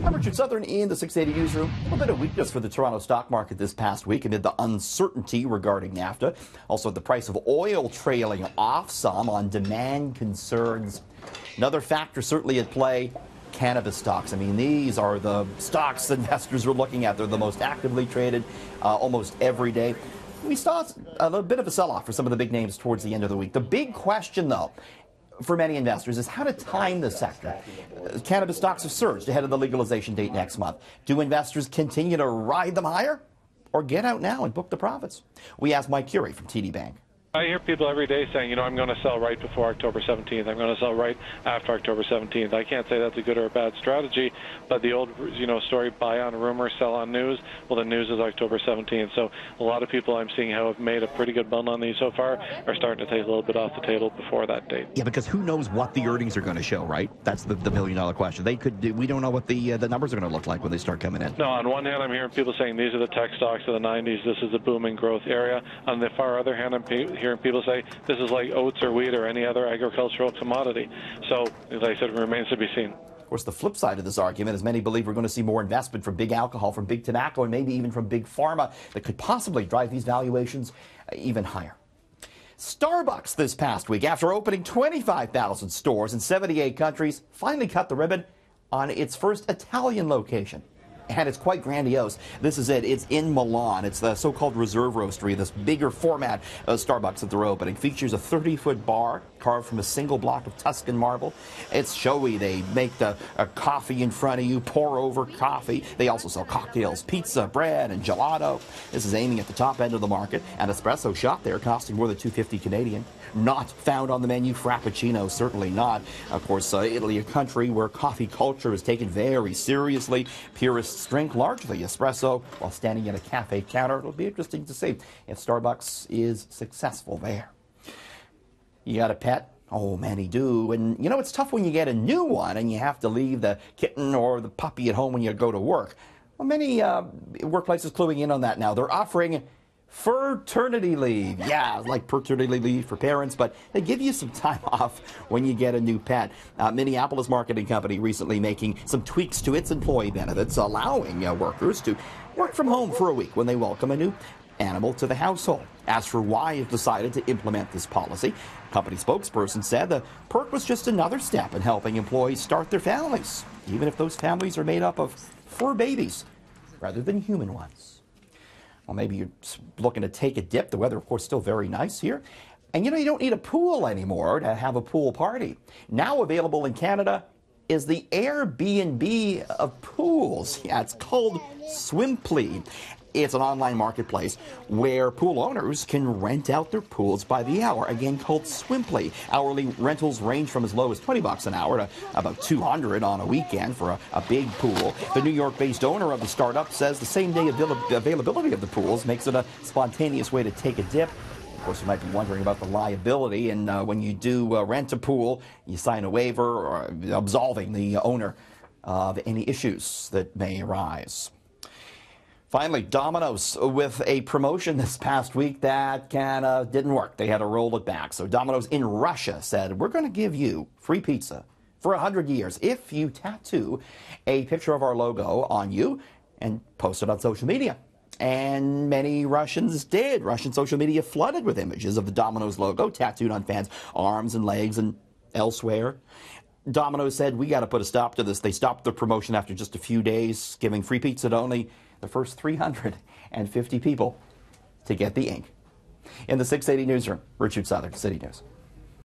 I'm Richard Southern in the 680 newsroom. A little bit of weakness for the Toronto stock market this past week amid the uncertainty regarding NAFTA. Also, the price of oil trailing off some on demand concerns. Another factor certainly at play, cannabis stocks. I mean, these are the stocks investors are looking at. They're the most actively traded almost every day. We saw a little bit of a sell-off for some of the big names towards the end of the week. The big question, though, for many investors is how to time the sector. Cannabis stocks have surged ahead of the legalization date next month. Do investors continue to ride them higher or get out now and book the profits? We asked Mike Curie from TD Bank. I hear people every day saying, I'm going to sell right before October 17th. I'm going to sell right after October 17th. I can't say that's a good or a bad strategy, but the old, story, buy on rumor, sell on news, well, the news is October 17th. So a lot of people I'm seeing who have made a pretty good bun on these so far are starting to take a little bit off the table before that date. Yeah, because who knows what the earnings are going to show, right? That's the million-dollar question. We don't know what the numbers are going to look like when they start coming in. No, on one hand, I'm hearing people saying these are the tech stocks of the 90s. This is a booming growth area. On the far other hand, I'm hearing people say this is like oats or wheat or any other agricultural commodity. So, as I said, it remains to be seen. Of course, the flip side of this argument is many believe we're going to see more investment from big alcohol, from big tobacco, and maybe even from big pharma that could possibly drive these valuations even higher. Starbucks this past week, after opening 25,000 stores in 78 countries, finally cut the ribbon on its first Italian location. And it's quite grandiose. This is it. It's in Milan. It's the so-called Reserve Roastery, this bigger format Starbucks that they're opening. Features a 30-foot bar carved from a single block of Tuscan marble. It's showy. They make a coffee in front of you, pour over coffee. They also sell cocktails, pizza, bread, and gelato. This is aiming at the top end of the market. An espresso shot there costing more than $2.50 Canadian. Not found on the menu. Frappuccino, certainly not. Of course, Italy, a country where coffee culture is taken very seriously. Purists drink largely espresso while standing at a cafe counter. It'll be interesting to see if Starbucks is successful there. You got a pet? Oh, many do. And, it's tough when you get a new one and you have to leave the kitten or the puppy at home when you go to work. Well, many workplaces cluing in on that now. They're offering fraternity leave. Yeah, like paternity leave for parents, but they give you some time off when you get a new pet. Minneapolis marketing company recently making some tweaks to its employee benefits, allowing workers to work from home for a week when they welcome a new animal to the household. As for why it decided to implement this policy, company spokesperson said the perk was just another step in helping employees start their families, even if those families are made up of fur babies rather than human ones. Well, maybe you're looking to take a dip. The weather, of course, still very nice here. And you don't need a pool anymore to have a pool party. Now available in Canada is the Airbnb of pools. Yeah, it's called Swimply. It's an online marketplace where pool owners can rent out their pools by the hour, again called Swimply. Hourly rentals range from as low as $20 an hour to about $200 on a weekend for a big pool. The New York-based owner of the startup says the same-day availability of the pools makes it a spontaneous way to take a dip. Of course, you might be wondering about the liability, and when you do rent a pool, you sign a waiver absolving the owner of any issues that may arise. Finally, Dominos with a promotion this past week that didn't work. They had to roll it back. So Dominos in Russia said, we're going to give you free pizza for 100 years if you tattoo a picture of our logo on you and post it on social media. And many Russians did. Russian social media flooded with images of the Domino's logo tattooed on fans' arms and legs and elsewhere. Domino's said, we got to put a stop to this. They stopped the promotion after just a few days, giving free pizza to only the first 350 people to get the ink. In the 680 newsroom, Richard Southern, City News.